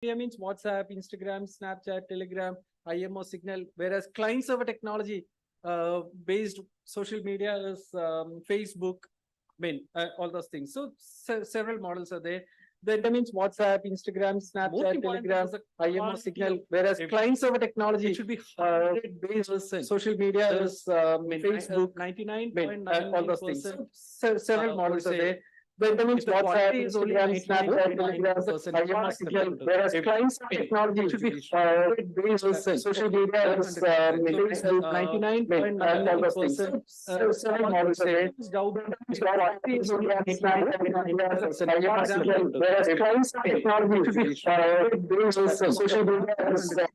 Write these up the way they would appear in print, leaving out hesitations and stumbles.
means WhatsApp, Instagram, Snapchat, Telegram, IMO, Signal, whereas client server technology based social media is Facebook, all those things. So several models are there. That means WhatsApp, Instagram, Snapchat, Telegram, IMO, Signal, whereas client server technology it should be based social media is Facebook, 99.9%, all those things. So several models are there. That means WhatsApp, Instagram, Snapchat, Telegram, IMO, Signal, whereas client server technology should be based social media is Facebook, 99.9%, all those things. So several models are there. Whereas clients technology should be based social media is 99.9%.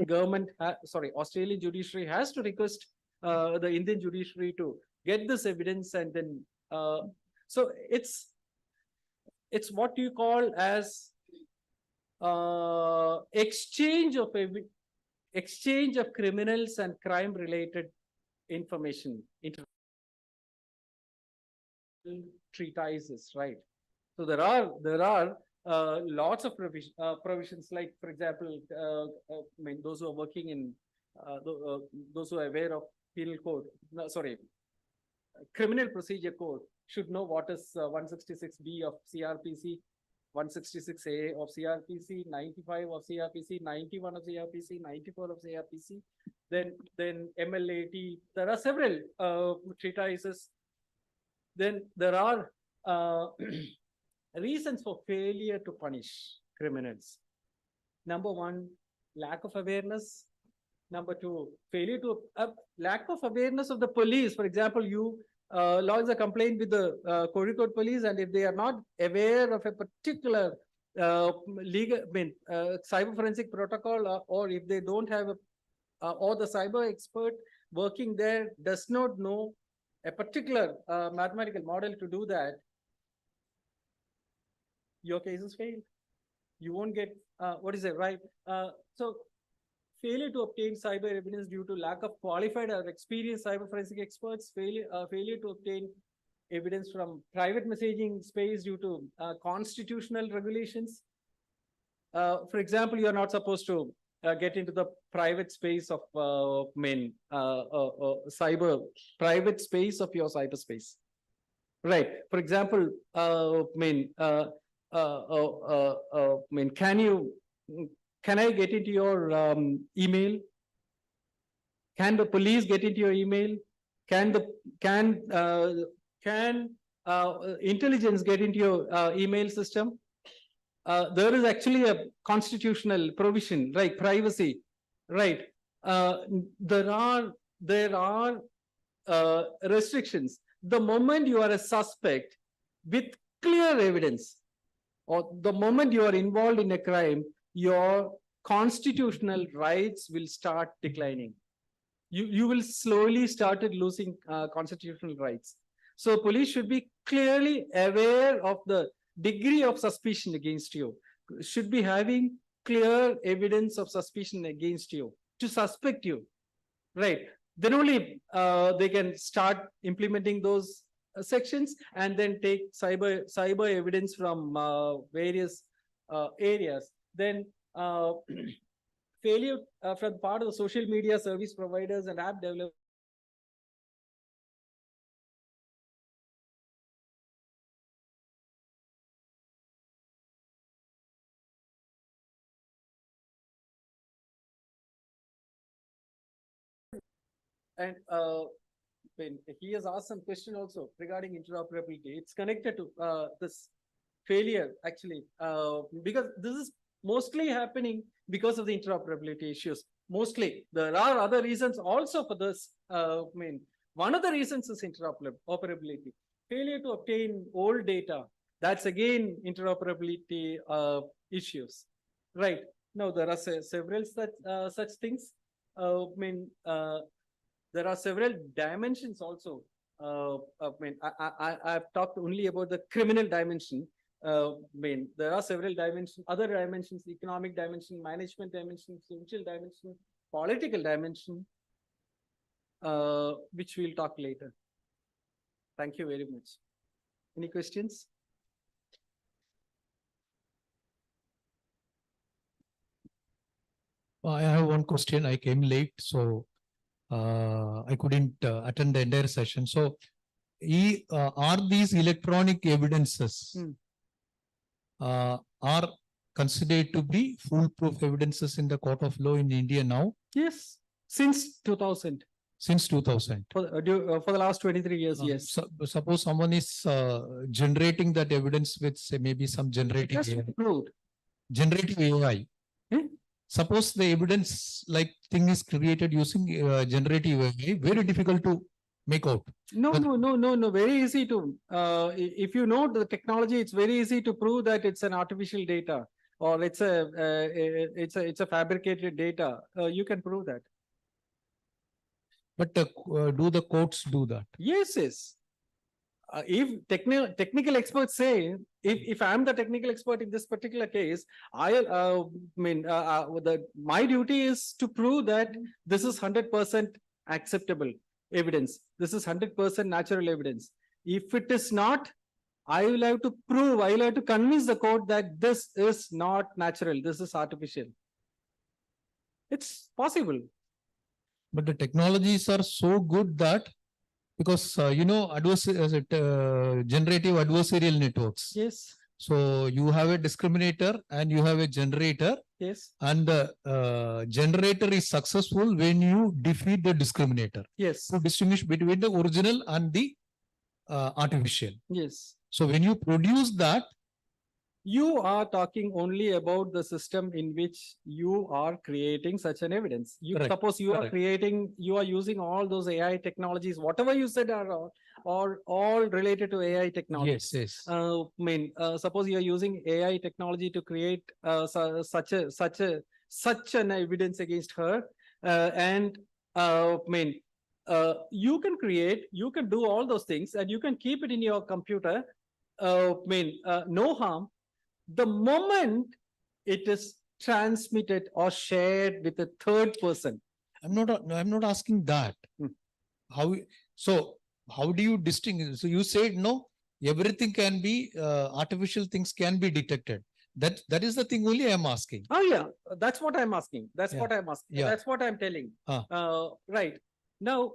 Government, Australian judiciary has to request the Indian judiciary to get this evidence, and then so it's what you call as exchange of criminals and crime related information, treatises, right? So there are lots of provisions, like, for example, those who are working in those who are aware of penal code, criminal procedure code, should know what is 166B of CRPC, 166A of CRPC, 95 of CRPC, 91 of CRPC, 94 of CRPC, then ML80. There are several treatises. Then there are reasons for failure to punish criminals. Number one, lack of awareness. Number two, failure to lack of awareness of the police. For example, you lodge a complaint with the Kozhikode police, and if they are not aware of a particular legal, cyber forensic protocol, or if they don't have or the cyber expert working there does not know a particular mathematical model to do that, your case is failed. You won't get right? So failure to obtain cyber evidence due to lack of qualified or experienced cyber forensic experts, failure to obtain evidence from private messaging space due to constitutional regulations. For example, you are not supposed to get into the private space of cyber private space of your cyberspace, right? For example, can I get into your email? Can the police get into your email? Can intelligence get into your email system? There is actually a constitutional provision, right? Privacy, right? There are restrictions. The moment you are a suspect with clear evidence, or the moment you are involved in a crime, your constitutional rights will start declining. You will slowly start losing constitutional rights. So police should be clearly aware of the degree of suspicion against you, should be having clear evidence of suspicion against you to suspect you, right? Then only they can start implementing those sections, and then take cyber evidence from various areas. Then failure from part of the social media service providers and app developers. And when he has asked some question also regarding interoperability. It's connected to this failure actually, because this is mostly happening because of the interoperability issues. Mostly, there are other reasons also for this. One of the reasons is interoperability. Failure to obtain old data. That's again interoperability issues. Right. Now, there are several such things. There are several dimensions also. I've talked only about the criminal dimension. There are several dimensions, other dimensions, economic dimension, management dimension, social dimension, political dimension, which we'll talk later. Thank you very much. Any questions? I have one question. I came late, so I couldn't attend the entire session. So, are these electronic evidences are considered to be foolproof evidences in the court of law in India now? Yes, since 2000. Since 2000. For the last 23 years, yes. Suppose someone is generating that evidence with, say, maybe some generative AI. Generative AI. Suppose the evidence like thing is created using generative AI, very difficult to make out. No, very easy to, if you know the technology, it's very easy to prove that it's an artificial data or it's a fabricated data. You can prove that. But do the courts do that? Yes. If technical experts say, if I'm the technical expert in this particular case, my duty is to prove that this is 100% acceptable evidence. This is 100% natural evidence. If it is not, I will have to prove, I will have to convince the court that this is not natural, this is artificial. It's possible. But the technologies are so good that, because generative adversarial networks. Yes. So you have a discriminator and you have a generator. Yes. And the generator is successful when you defeat the discriminator. Yes. To distinguish between the original and the artificial. Yes. So when you produce that, you are talking only about the system in which you are creating such an evidence. Suppose you are creating, you are using all those AI technologies, whatever you said are all related to AI technologies. Yes. Suppose you are using AI technology to create such an evidence against her, you can create, you can do all those things, and you can keep it in your computer. No harm. The moment it is transmitted or shared with a third person. I'm not asking that. How do you distinguish? So you said no, everything can be artificial things can be detected. That is the thing only I'm asking. Oh yeah, that's what I'm asking. That's what I'm asking. Yeah. That's what I'm telling. Right now,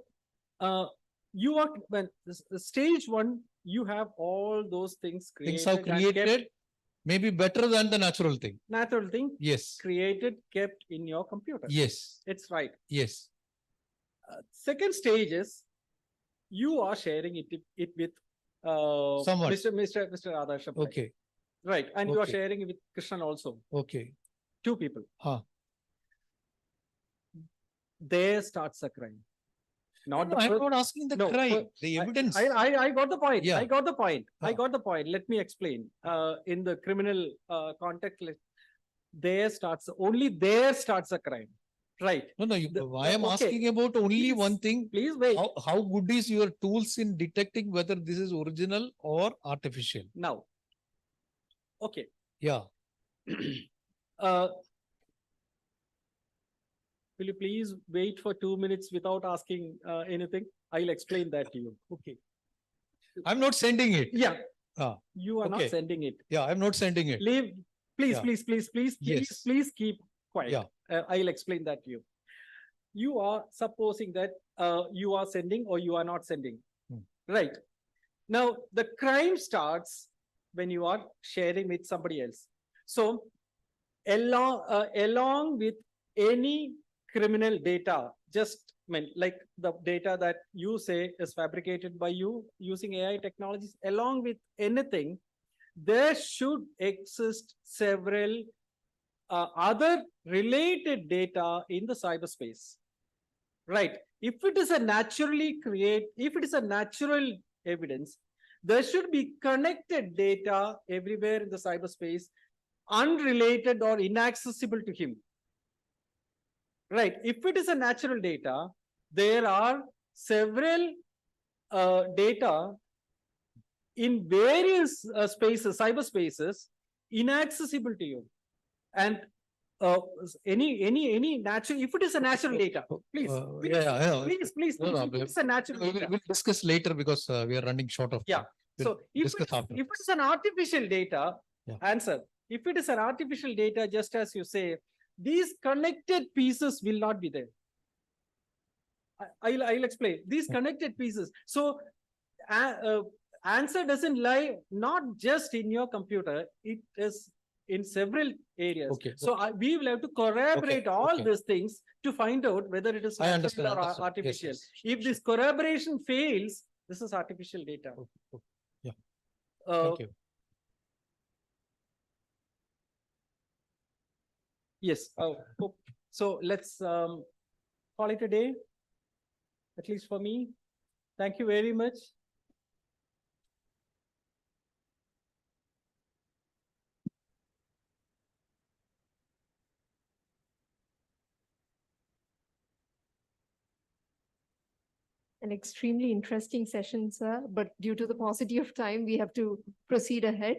you are when the stage one, you have all those things created. Things are created. Maybe better than the natural thing. Natural thing? Yes. Created, kept in your computer. Yes. It's right. Yes. Second stage is you are sharing it with someone. Mr. Adarsh. Okay. Right. And you are sharing it with Krishnan also. Okay. Two people. There starts a crime. I'm not asking the crime, the evidence. I got the point. Yeah. I got the point. I got the point. Let me explain. In the criminal context, only there starts a crime. Right. No, I am asking about only one thing. Please wait. How good is your tools in detecting whether this is original or artificial? Now. Okay. Yeah. Will you please wait for 2 minutes without asking anything? I'll explain that to you. Okay. I'm not sending it. Yeah. You are not sending it. Yeah, I'm not sending it. Please, Yeah. please keep quiet. Yeah. I'll explain that to you. You are supposing that you are sending or you are not sending, right? Now, the crime starts when you are sharing with somebody else. So, along with any criminal data, just like the data that you say is fabricated by you using AI technologies, along with anything, there should exist several other related data in the cyberspace, right? If it is a natural evidence, there should be connected data everywhere in the cyberspace, unrelated or inaccessible to him, right? If it is a natural data, there are several data in various spaces, cyberspaces, inaccessible to you. And any natural, if it is a natural data, please, please, No, no, if it's a natural data. We'll discuss later because we are running short of time. Yeah. So if it is an artificial data, Yeah. answer. If it is an artificial data, just as you say, these connected pieces will not be there. I'll explain these connected pieces. So answer doesn't lie not just in your computer, it is in several areas. Okay. So we will have to corroborate all these things to find out whether it is natural or artificial. Yes. If this corroboration fails, this is artificial data. Okay. Yeah. Thank you. Yes. So let's call it a day, at least for me. Thank you very much. An extremely interesting session, sir, but due to the paucity of time, we have to proceed ahead.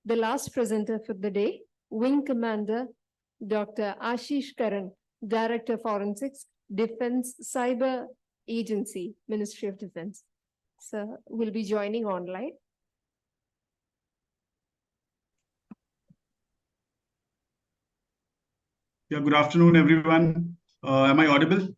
The last presenter for the day, Wing Commander Dr. Ashish Karan, Director Forensics, Defense Cyber Agency, Ministry of Defense. Sir, will be joining online. Yeah, good afternoon, everyone. Am I audible?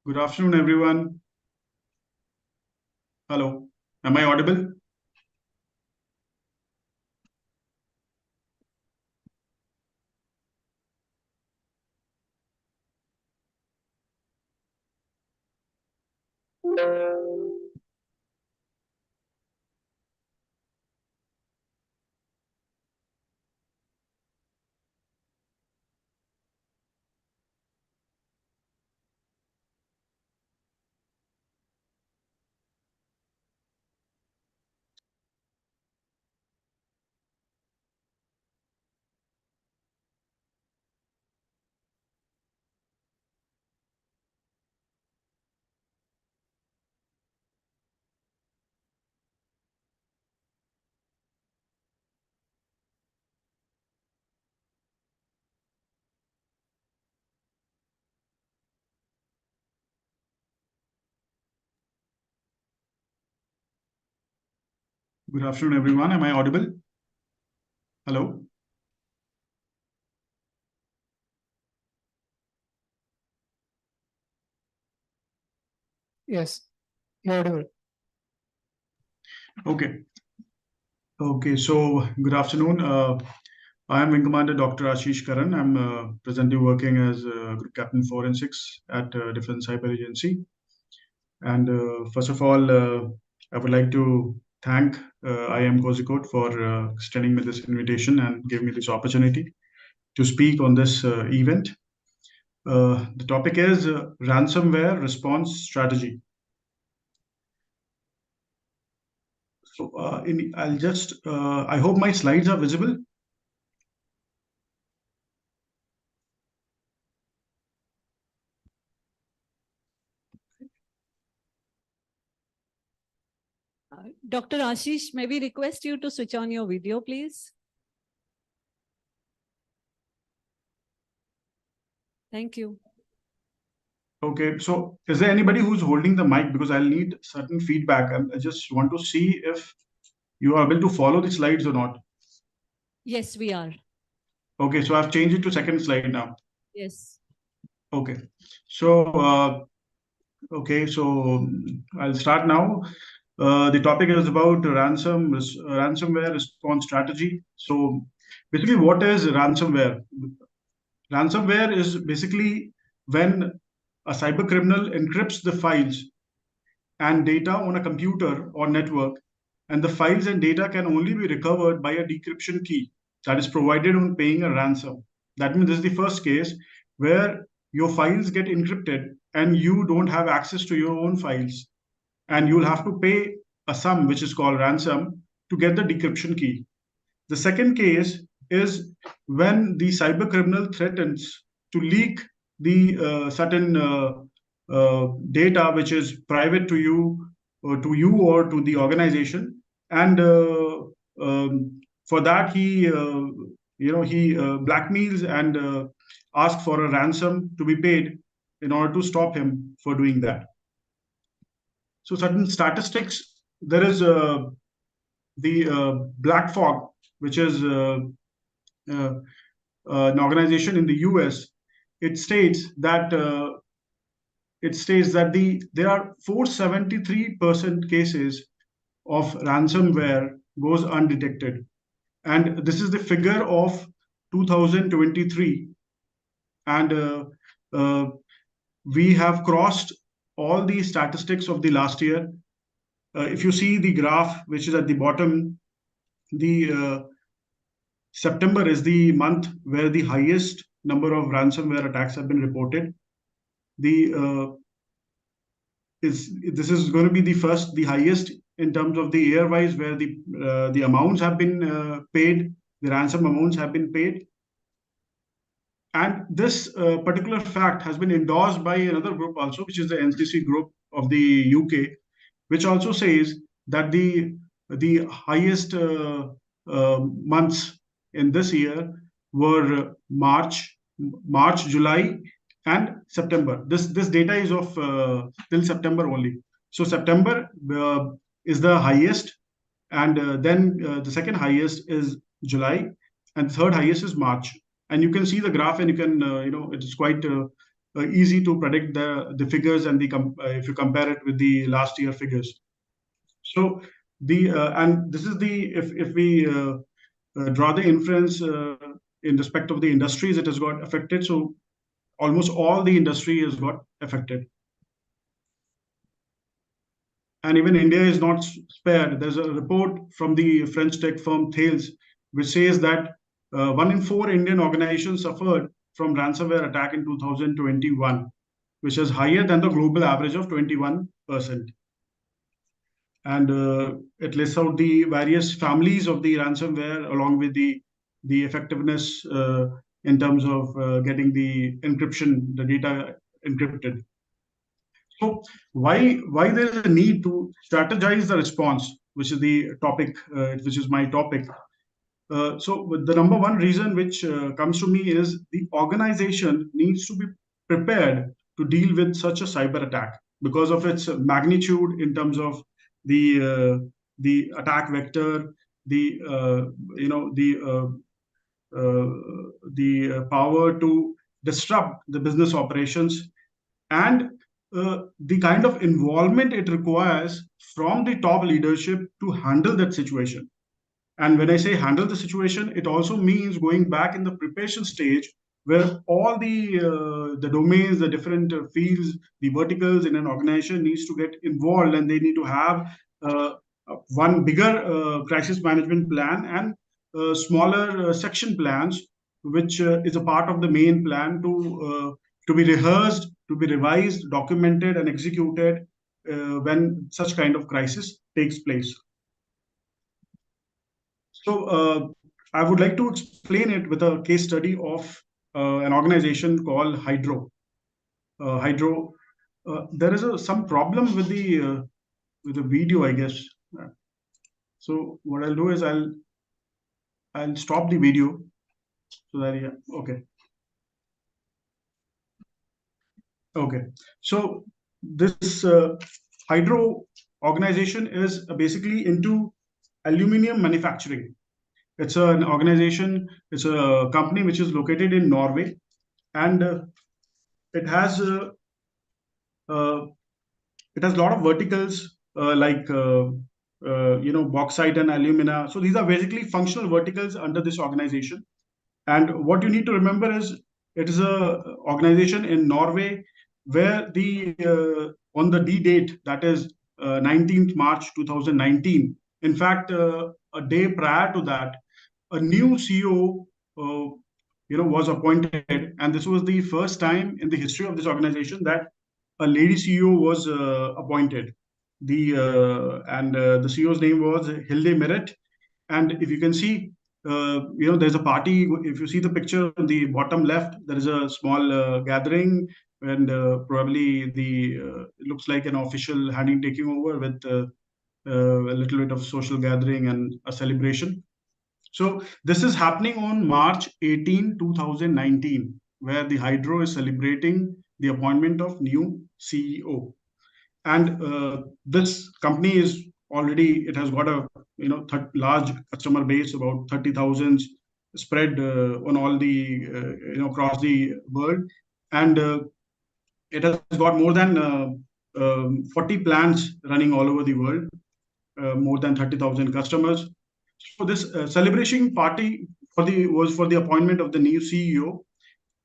Good afternoon, everyone. Hello, am I audible? Good afternoon, everyone. Am I audible? Hello? Yes, you're audible. Okay. Okay, so good afternoon. I am Wing Commander Dr. Ashish Karan. I'm presently working as Group Captain Forensics at Defense Cyber Agency. And first of all, I would like to thank IIM Kozhikode for extending me this invitation and giving me this opportunity to speak on this event. The topic is ransomware response strategy. So I hope my slides are visible. Dr. Ashish, may we request you to switch on your video, please? Thank you. Okay, so is there anybody who's holding the mic? Because I'll need certain feedback. And I just want to see if you are able to follow the slides or not. Yes, we are. Okay, so I've changed it to second slide now. Yes. Okay, so I'll start now. The topic is about ransomware response strategy. So basically, what is ransomware? Ransomware is basically when a cyber criminal encrypts the files and data on a computer or network, and the files and data can only be recovered by a decryption key that is provided on paying a ransom. That means this is the first case where your files get encrypted and you don't have access to your own files, and you'll have to pay a sum which is called ransom to get the decryption key. The second case is when the cyber criminal threatens to leak the certain data which is private to you or to the organization, and for that he blackmails and asks for a ransom to be paid in order to stop him for doing that. So certain statistics, there is the Black Fog, which is an organization in the US. It states that there are 473% cases of ransomware goes undetected, and this is the figure of 2023, and we have crossed all the statistics of the last year. If you see the graph which is at the bottom, the September is the month where the highest number of ransomware attacks have been reported. This is going to be the highest in terms of the year-wise, where the amounts have been paid, the ransom amounts have been paid. And this particular fact has been endorsed by another group also, which is the NCC group of the UK, which also says that the highest months in this year were March, July, and September. This data is of till September only. So September is the highest, and then the second highest is July, and the third highest is March. And you can see the graph, and you can it is quite easy to predict the figures, and if you compare it with the last year figures. So and this is if we draw the inference in respect of the industries it has got affected. So almost all the industry has got affected. And even India is not spared. There's a report from the French tech firm Thales, which says that 1 in 4 Indian organizations suffered from ransomware attack in 2021, which is higher than the global average of 21%. And it lists out the various families of the ransomware along with the effectiveness in terms of getting the data encrypted. So why there is a need to strategize the response, which is the topic, which is my topic. So the number one reason which comes to me is the organization needs to be prepared to deal with such a cyber attack because of its magnitude in terms of the attack vector, the power to disrupt the business operations, and the kind of involvement it requires from the top leadership to handle that situation. And when I say handle the situation, it also means going back in the preparation stage where all the domains, the different fields, the verticals in an organization needs to get involved, and they need to have one bigger crisis management plan and smaller section plans, which is a part of the main plan to be rehearsed, to be revised, documented, and executed when such kind of crisis takes place. So I would like to explain it with a case study of an organization called Hydro. There is some problem with the video, I guess. So what I'll do is I'll stop the video so that okay. Okay, so this Hydro organization is basically into aluminum manufacturing. It's an organization, it's a company which is located in Norway, and it has uh, uh, it has a lot of verticals like bauxite and alumina. So these are basically functional verticals under this organization. And what you need to remember is it is a organization in Norway where the on the D date, that is 19th March 2019. In fact, a day prior to that, a new CEO was appointed, and this was the first time in the history of this organization that a lady CEO was appointed. The CEO's name was Hilde Merritt, and if you can see, there's a party. If you see the picture on the bottom left, there is a small gathering, and probably it looks like an official handing taking over with a little bit of social gathering and a celebration. So this is happening on March 18, 2019, where the Hydro is celebrating the appointment of new CEO. And this company is already, it has got a large customer base, about 30,000 spread on all the across the world, and it has got more than 40 plants running all over the world, more than 30,000 customers. So this celebration party was for the appointment of the new CEO,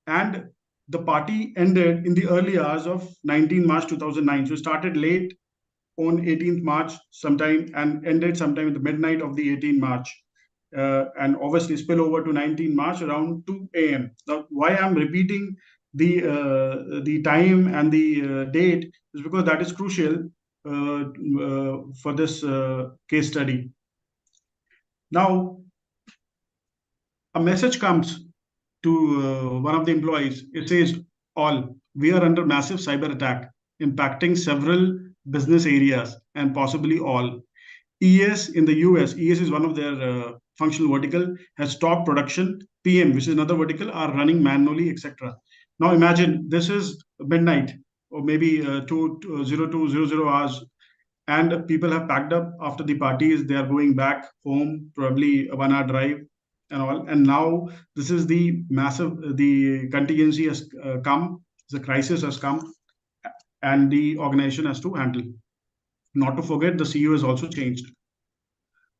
and the party ended in the early hours of 19 March 2009. So it started late on 18th March sometime and ended sometime in the midnight of the 18th March. And obviously spill over to 19 March around 2 a.m. Now, why I'm repeating the time and the date is because that is crucial for this case study. Now, a message comes to one of the employees. It says, "All, we are under massive cyber attack, impacting several business areas and possibly all. ES in the US, ES is one of their functional vertical, has stopped production. PM, which is another vertical, are running manually, etc." Now imagine this is midnight or maybe 0200 hours, and people have packed up after the parties. They are going back home, probably a 1 hour drive and all. And now this is the massive, the contingency has come, the crisis has come, and the organization has to handle. Not to forget, the CEO has also changed.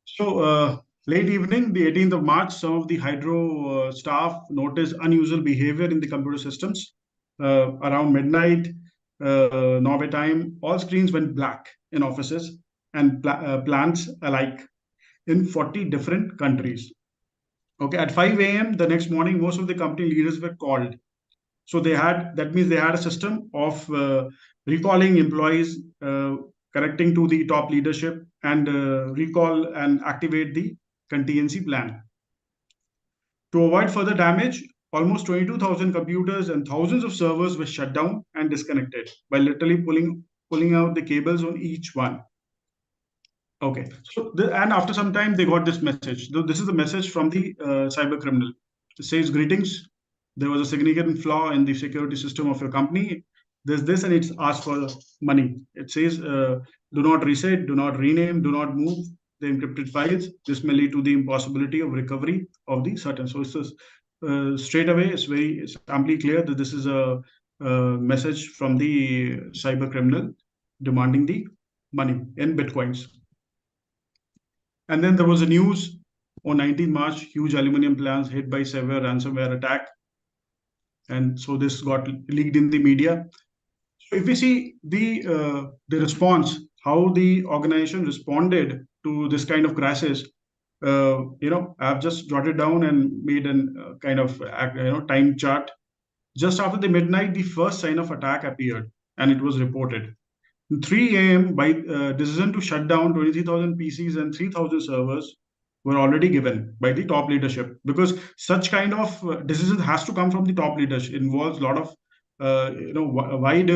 So late evening, the 18th of March, some of the Hydro staff noticed unusual behavior in the computer systems. Around midnight, Norway time, all screens went black in offices and plants alike in 40 different countries. Okay, at 5 a.m. the next morning, most of the company leaders were called. So that means they had a system of recalling employees, connecting to the top leadership, and recall and activate the contingency plan. To avoid further damage, almost 22,000 computers and thousands of servers were shut down and disconnected by literally pulling out the cables on each one. Okay, so and after some time they got this message. This is the message from the cyber criminal. It says, "Greetings. There was a significant flaw in the security system of your company. There's this, and it's asked for money." It says, "Do not reset, do not rename, do not move the encrypted files. This may lead to the impossibility of recovery of the certain." So it's just, straight away, it's amply clear that this is a message from the cyber criminal demanding the money in bitcoins. And then there was a news on 19 March, huge aluminum plants hit by severe ransomware attack. And so this got leaked in the media. So if we see the response, how the organization responded to this kind of crisis, I've just jotted down and made an kind of time chart. Just after the midnight, the first sign of attack appeared, and it was reported. 3 a.m. by decision to shut down 23,000 PCs and 3,000 servers were already given by the top leadership, because such kind of decision has to come from the top leadership. It involves a lot of wide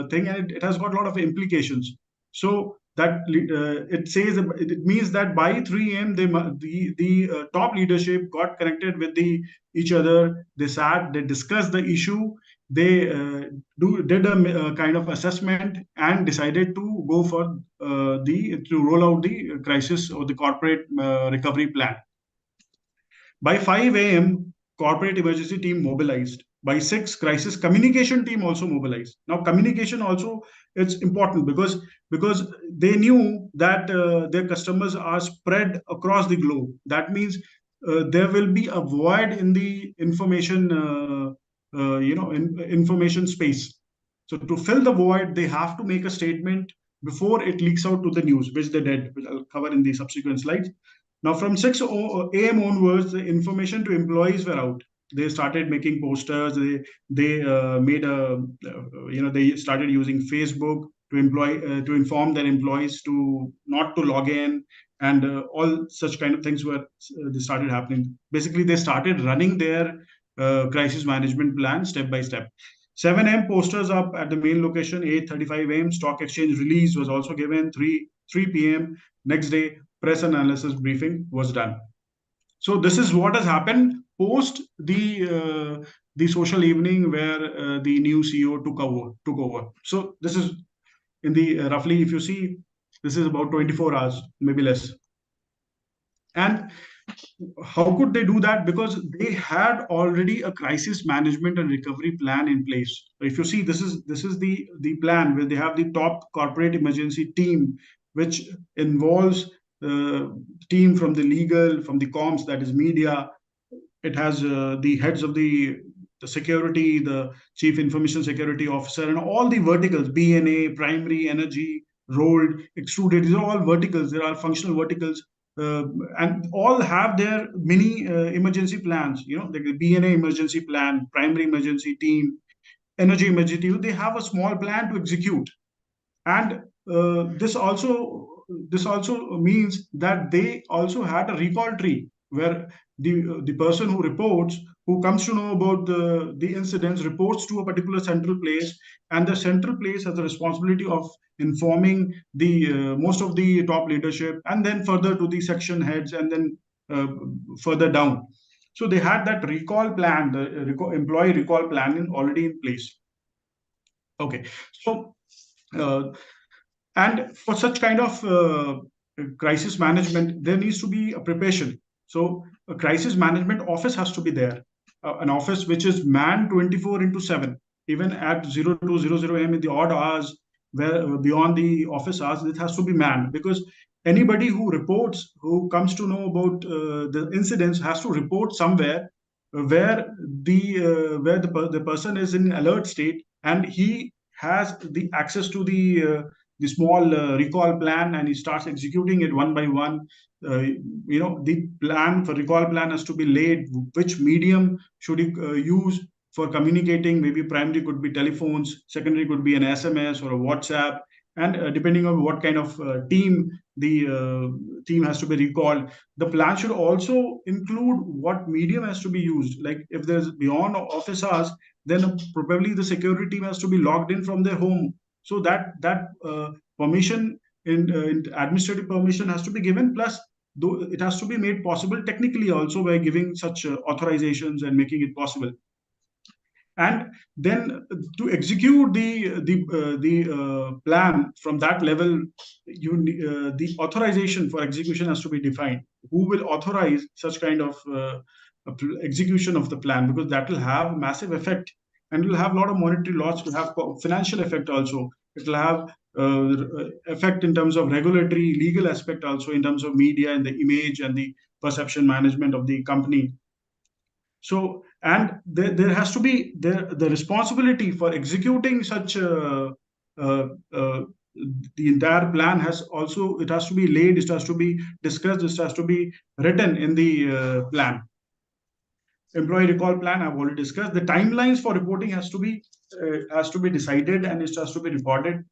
thing, and it has got a lot of implications. So that it says it means that by 3 a.m. the top leadership got connected with each other. They sat, they discussed the issue, they did a kind of assessment and decided to go for to roll out the crisis or the corporate recovery plan. By 5 a.m., corporate emergency team mobilized. By 6, crisis communication team also mobilized. Now, communication also it's important because they knew that their customers are spread across the globe. That means there will be a void in the information, information space. So to fill the void, they have to make a statement before it leaks out to the news, which they did, which I'll cover in the subsequent slides. Now, from 6 a.m. onwards, the information to employees were out. They started making posters. They made a they started using Facebook to inform their employees to not to log in, and all such kind of things were they started happening. Basically, they started running their crisis management plan step by step. 7 a.m. posters up at the main location. 8:35 a.m. stock exchange release was also given. 3 p.m. next day press analysis briefing was done. So this is what has happened post the social evening where the new CEO took over. So this is in the roughly, if you see, this is about 24 hours, maybe less. And how could they do that? Because they had already a crisis management and recovery plan in place. If you see, this is the plan where they have the top corporate emergency team, which involves team from the legal, from the comms, that is media. It has the heads of the security, the chief information security officer, and all the verticals: BNA, primary, energy, rolled, extruded. These are all verticals. There are functional verticals, and all have their mini emergency plans. The BNA emergency plan, primary emergency team, energy emergency team. They have a small plan to execute, and this also means that they also had a recall tree where the person who reports, who comes to know about the incidents, reports to a particular central place, and the central place has the responsibility of informing the most of the top leadership, and then further to the section heads, and then further down. So they had that recall plan, the employee recall plan already in place. Okay, so and for such kind of crisis management, there needs to be a preparation. So a crisis management office has to be there, an office which is manned 24/7, even at 0200 a.m. in the odd hours, where beyond the office hours, it has to be manned, because anybody who reports, who comes to know about the incidents, has to report somewhere where the person is in alert state, and he has the access to the small recall plan, and he starts executing it one by one. The plan for recall plan has to be laid. Which medium should he use for communicating? Maybe primary could be telephones, secondary could be an SMS or a WhatsApp, and depending on what kind of team the team has to be recalled. The plan should also include what medium has to be used. Like if there's beyond office hours, then probably the security team has to be logged in from their home. So that permission in administrative permission has to be given. Plus, though it has to be made possible technically also by giving such authorizations and making it possible. And then to execute the plan from that level, the authorization for execution has to be defined. Who will authorize such kind of execution of the plan? Because that will have massive effect, and will have a lot of monetary loss. Will have financial effect also. It will have effect in terms of regulatory, legal aspect also, in terms of media and the image and the perception management of the company. So, and there has to be the responsibility for executing such the entire plan has also, it has to be laid, it has to be discussed, it has to be written in the plan. Employee recall plan I've already discussed. The timelines for reporting has to be decided, and it has to be recorded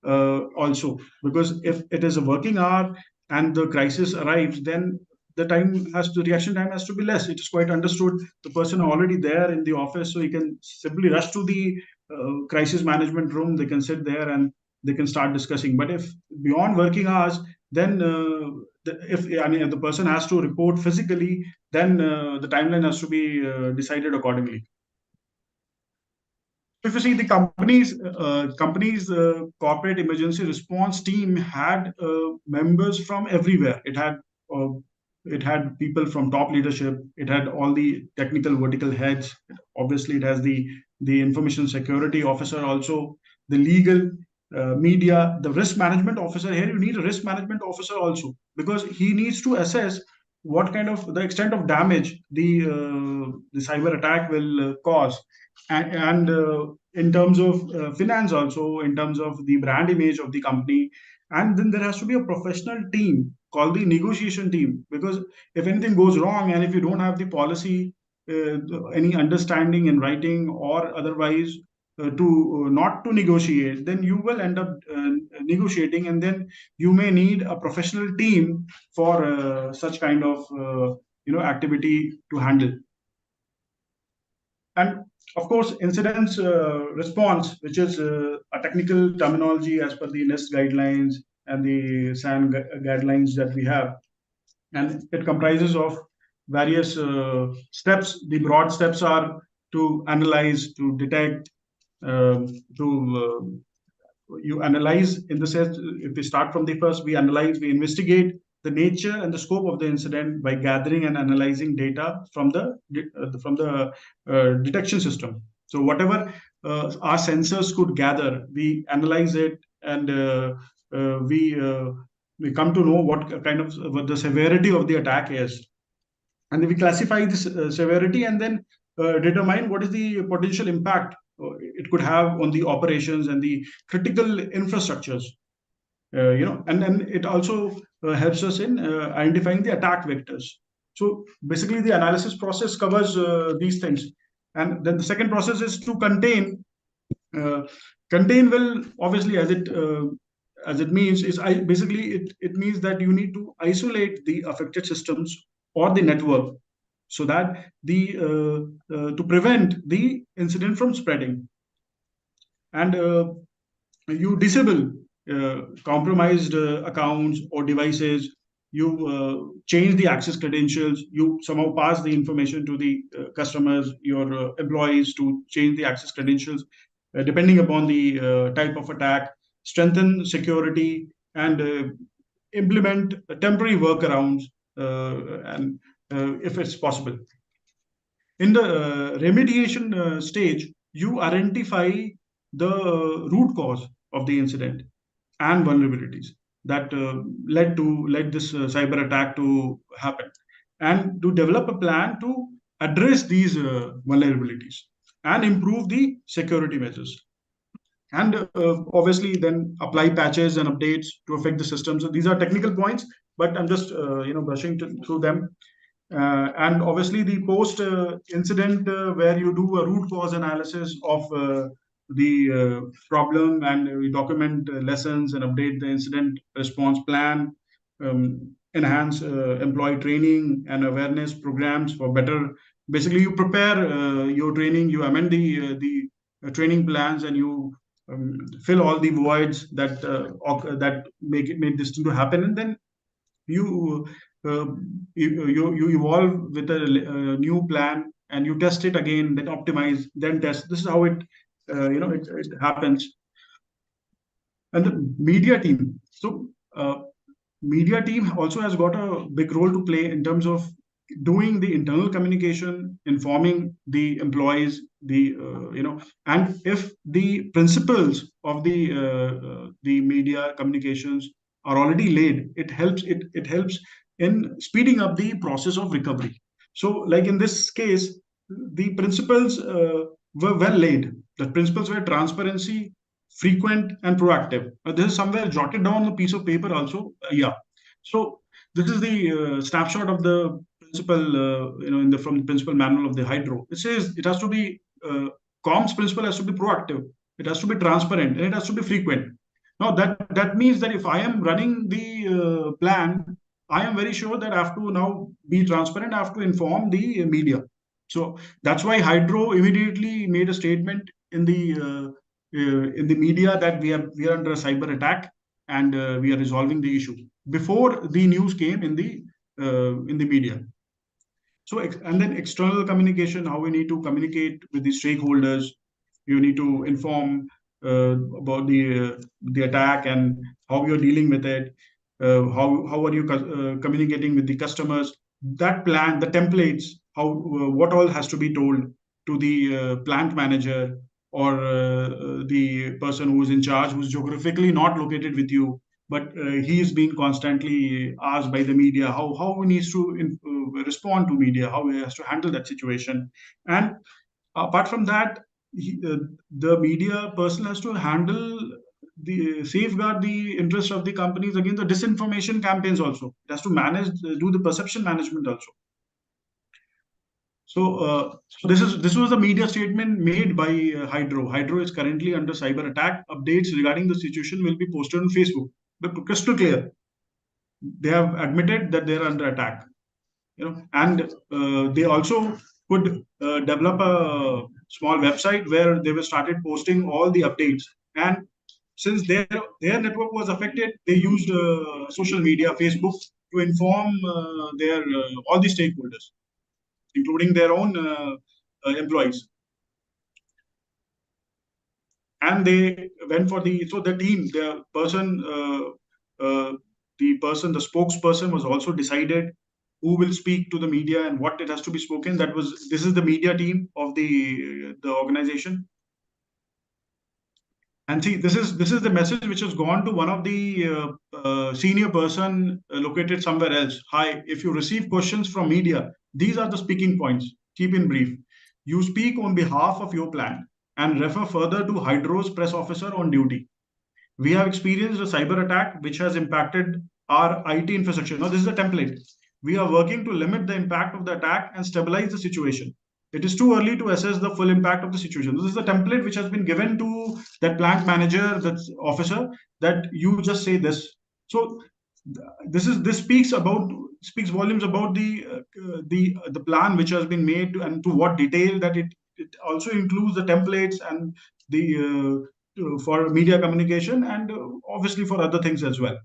also, because if it is a working hour and the crisis arrives, then the reaction time has to be less. It is quite understood. The person already there in the office, so he can simply rush to the crisis management room. They can sit there and they can start discussing. But if beyond working hours, then if the person has to report physically, then the timeline has to be decided accordingly. If you see the company's corporate emergency response team had members from everywhere. It had people from top leadership. It had all the technical vertical heads. Obviously, it has the information security officer also, the legal, media, the risk management officer. Here you need a risk management officer also, because he needs to assess what kind of the extent of damage the cyber attack will cause, and in terms of finance also, in terms of the brand image of the company. And then there has to be a professional team called the negotiation team, because if anything goes wrong and if you don't have the policy, any understanding in writing or otherwise, to not to negotiate, then you will end up negotiating, and then you may need a professional team for such kind of activity to handle. And of course, incidents response, which is a technical terminology as per the NIST guidelines and the SAN guidelines that we have. And it comprises of various steps. The broad steps are to analyze, to detect, to you analyze in the sense, if we start from the first, we analyze, we investigate the nature and the scope of the incident by gathering and analyzing data from the detection system. So whatever our sensors could gather, we analyze it, and we come to know what kind of what the severity of the attack is, and then we classify this severity, and then determine what is the potential impact it could have on the operations and the critical infrastructures. And then it also helps us in identifying the attack vectors. So basically, the analysis process covers these things, and then the second process is to contain. Contain will obviously, as it means, is basically it means that you need to isolate the affected systems or the network, so that to prevent the incident from spreading, and you disable compromised accounts or devices. You change the access credentials. You somehow pass the information to the customers, your employees, to change the access credentials depending upon the type of attack. Strengthen security, and implement temporary workarounds, and if it's possible. In the remediation stage, you identify the root cause of the incident and vulnerabilities that led this cyber attack to happen, and to develop a plan to address these vulnerabilities and improve the security measures, and obviously then apply patches and updates to affect the system. So these are technical points, but I'm just brushing through them. And obviously the post incident, where you do a root cause analysis of the problem, and we document lessons and update the incident response plan, enhance employee training and awareness programs for better. Basically, you prepare your training, you amend the training plans, and you fill all the voids that made this thing to happen, and then you you evolve with a new plan, and you test it again, then optimize, then test. This is how it it happens. And the media team. So media team also has got a big role to play in terms of doing the internal communication, informing the employees, and if the principles of the media communications are already laid, it helps in speeding up the process of recovery. So like in this case, the principles were well laid. The principles were transparency, frequent, and proactive. This is somewhere jotted down on a piece of paper also. Yeah. So this is the snapshot of the principle, from the principal manual of the Hydro. It says it has to be comms principle has to be proactive. It has to be transparent, and it has to be frequent. Now that means that if I am running the plan, I am very sure that I have to now be transparent. I have to inform the media. So that's why Hydro immediately made a statement in the media that we are under a cyber attack, and we are resolving the issue before the news came in the media. So and then external communication, how we need to communicate with the stakeholders, You need to inform about the attack and how you're dealing with it. How are you communicating with the customers? That plan, the templates, how what all has to be told to the plant manager or the person who is in charge, who's geographically not located with you, but he is being constantly asked by the media how he needs to respond to media, how he has to handle that situation. And apart from that, the media person has to handle the safeguard the interest of the companies against the disinformation campaigns also. It has to manage, do the perception management also. So this was a media statement made by Hydro. Hydro is currently under cyber attack. Updates regarding the situation will be posted on Facebook. But crystal clear, they have admitted that they are under attack. And they also could develop a small website where they were started posting all the updates. And since their network was affected, they used social media, Facebook, to inform their all the stakeholders, including their own employees. And they went for the team, the spokesperson was also decided who will speak to the media and what it has to be spoken. This is the media team of the organization. And see, this is the message which has gone to one of the senior person located somewhere else. Hi, if you receive questions from media, these are the speaking points. Keep in brief. You speak on behalf of your plan and refer further to Hydro's press officer on duty. We have experienced a cyber attack which has impacted our IT infrastructure. Now, this is a template. We are working to limit the impact of the attack and stabilize the situation. It is too early to assess the full impact of the situation. This is the template which has been given to that plant manager, that officer, that you just say this. So this speaks volumes about the plan which has been made and to what detail that it also includes the templates and the for media communication and obviously for other things as well.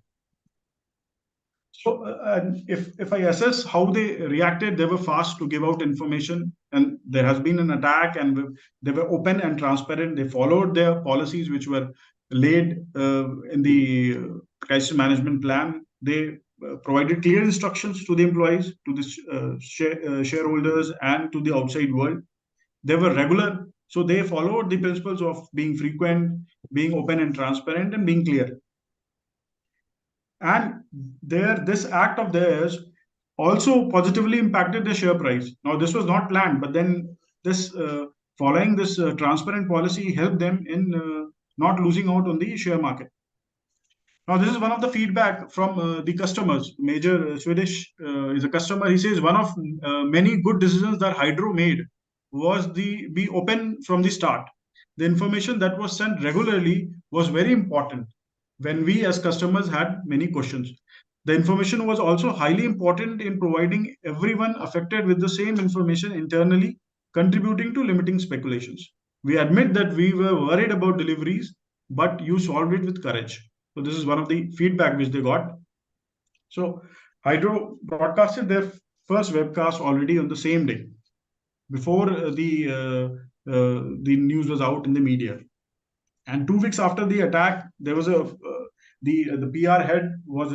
So if I assess how they reacted, they were fast to give out information, and there has been an attack, and they were open and transparent. They followed their policies which were laid in the crisis management plan. They provided clear instructions to the employees, to the shareholders, and to the outside world. They were regular, so they followed the principles of being frequent, being open and transparent, and being clear. And this act of theirs also positively impacted the share price. Now, this was not planned, but then this following this transparent policy helped them in not losing out on the share market. Now, this is one of the feedback from the customers. Major Swedish is a customer. He says one of many good decisions that Hydro made was be open from the start. The information that was sent regularly was very important when we as customers had many questions. The information was also highly important in providing everyone affected with the same information internally, contributing to limiting speculations. We admit that we were worried about deliveries, but you solved it with courage. So this is one of the feedback which they got. So Hydro broadcasted their first webcast already on the same day, before the news was out in the media. And 2 weeks after the attack, there was the PR head was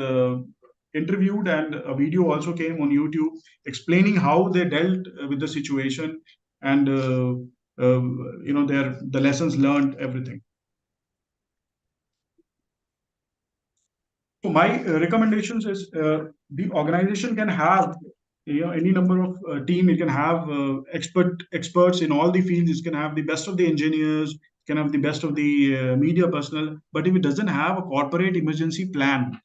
interviewed, and a video also came on YouTube explaining how they dealt with the situation and the lessons learned, everything. So my recommendations is the organization can have any number of team. It can have experts in all the fields. It can have the best of the engineers, can have the best of the media personnel. But if it doesn't have a corporate emergency plan,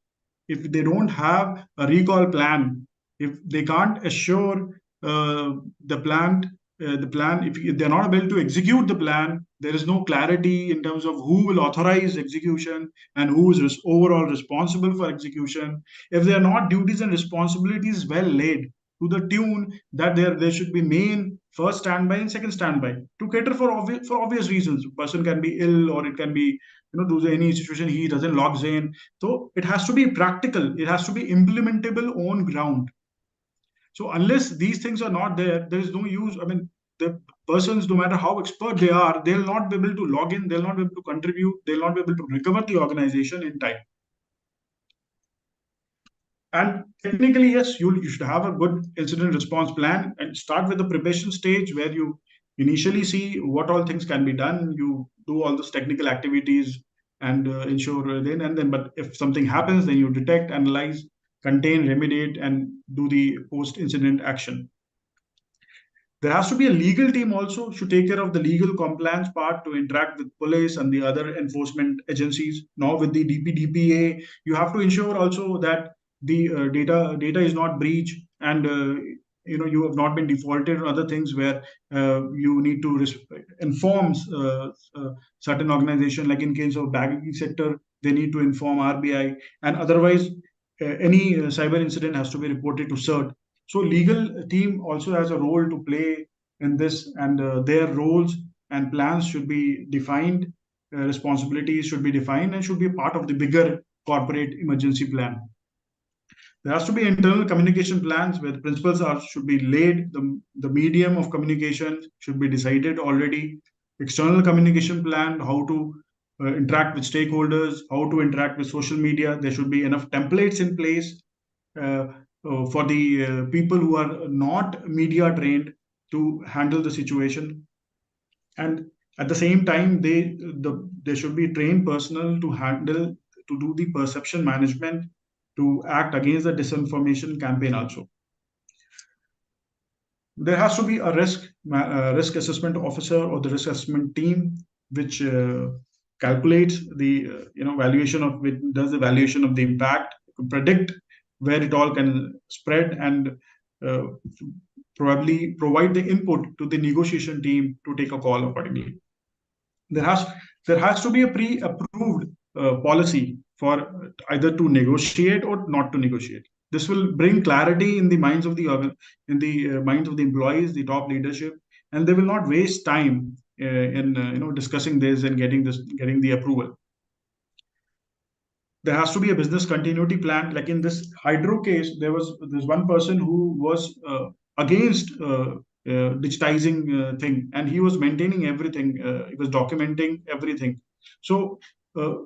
if they don't have a recall plan, if they can't assure the plan, if they're not able to execute the plan, there is no clarity in terms of who will authorize execution and who is overall responsible for execution. If there are not duties and responsibilities well laid to the tune that there should be main, first standby and second standby to cater for obvious reasons. A person can be ill, or it can be due to any situation he doesn't logs in. So it has to be practical. It has to be implementable on ground. So unless these things are not there, there is no use. I mean, the persons, no matter how expert they are, they'll not be able to log in, they'll not be able to contribute, they'll not be able to recover the organization in time. And technically, yes, you should have a good incident response plan and start with the preparation stage where you initially see what all things can be done. You do all those technical activities and ensure then and then. But if something happens, then you detect, analyze, contain, remediate, and do the post-incident action. There has to be a legal team also to take care of the legal compliance part, to interact with police and the other enforcement agencies. Now with the DPDPA, you have to ensure also that the data is not breached, and you have not been defaulted or other things where you need to inform certain organization, like in case of banking sector, they need to inform RBI, and otherwise any cyber incident has to be reported to CERT. So legal team also has a role to play in this, and their roles and plans should be defined, responsibilities should be defined, and should be part of the bigger corporate emergency plan. There has to be internal communication plans where the principles should be laid, the medium of communication should be decided already, external communication plan, how to interact with stakeholders, how to interact with social media. There should be enough templates in place for the people who are not media trained to handle the situation. And at the same time, there should be trained personnel to do the perception management, to act against the disinformation campaign also. There has to be a risk assessment officer or the risk assessment team which calculates the valuation of it, does the valuation of the impact, predict where it all can spread, and probably provide the input to the negotiation team to take a call accordingly. There has to be a pre-approved policy for either to negotiate or not to negotiate. This will bring clarity in the minds of the minds of the employees, the top leadership, and they will not waste time in discussing this and getting the approval. There has to be a business continuity plan. Like in this Hydro case, there's one person who was against digitizing thing, and he was maintaining everything. He was documenting everything. So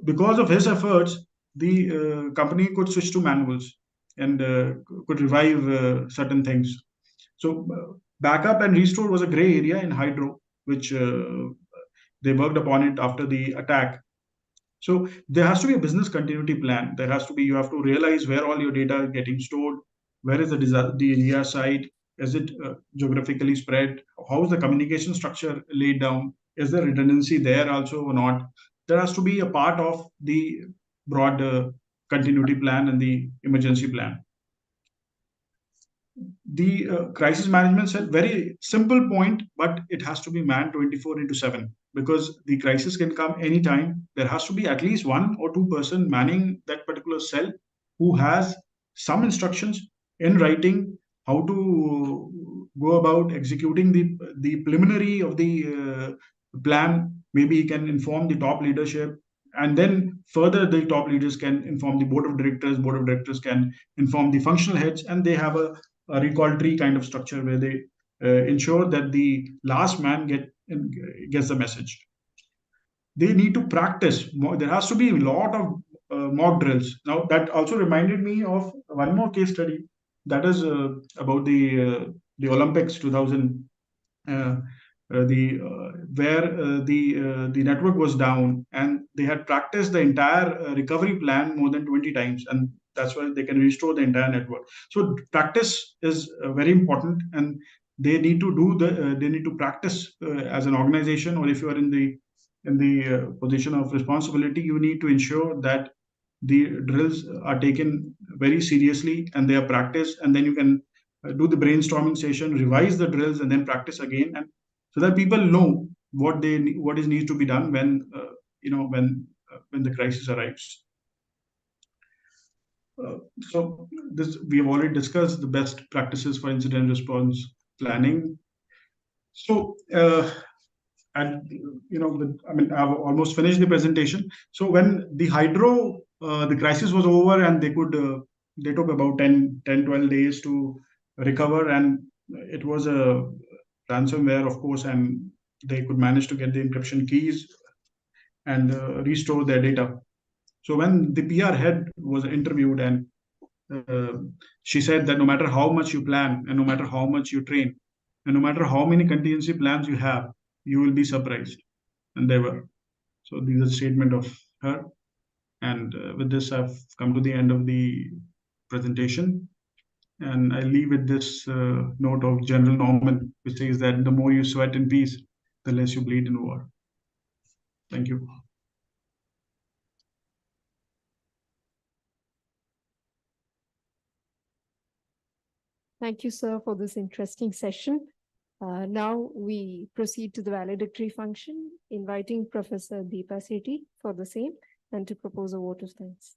because of his efforts, the company could switch to manuals and could revive certain things. So backup and restore was a gray area in Hydro, which they worked upon it after the attack. So there has to be a business continuity plan. There has to be, you have to realize where all your data is getting stored, where is the area site, is it geographically spread, how is the communication structure laid down, is there redundancy there also or not. There has to be a part of the broad continuity plan and the emergency plan. The crisis management said very simple point, but it has to be manned 24/7 because the crisis can come anytime. There has to be at least 1 or 2 person manning that particular cell who has some instructions in writing how to go about executing the preliminary of the plan. Maybe he can inform the top leadership, and then further the top leaders can inform the board of directors can inform the functional heads, and they have a recall tree kind of structure where they ensure that the last man gets the message. They need to practice. There has to be a lot of mock drills. Now that also reminded me of one more case study, that is about the Olympics 2000. Where the network was down, and they had practiced the entire recovery plan more than 20 times, and that's why they can restore the entire network. So practice is very important, and they need to do they need to practice as an organization, or if you are in the position of responsibility, you need to ensure that the drills are taken very seriously and they are practiced, and then you can do the brainstorming session, revise the drills, and then practice again, and so that people know what is needs to be done when the crisis arrives. So this we have already discussed the best practices for incident response planning. So and I've almost finished the presentation. So when the Hydro the crisis was over, and they took about 10-12 days to recover, and it was a ransomware, of course, and they could manage to get the encryption keys and restore their data. So when the PR head was interviewed, and she said that no matter how much you plan and no matter how much you train and no matter how many contingency plans you have, you will be surprised. And they were. So these are a statement of her. And with this, I've come to the end of the presentation. And I leave with this note of General Norman, which says that the more you sweat in peace, the less you bleed in war. Thank you. Thank you, sir, for this interesting session. Now we proceed to the valedictory function, inviting Professor Deepa Sethi for the same and to propose a vote of thanks.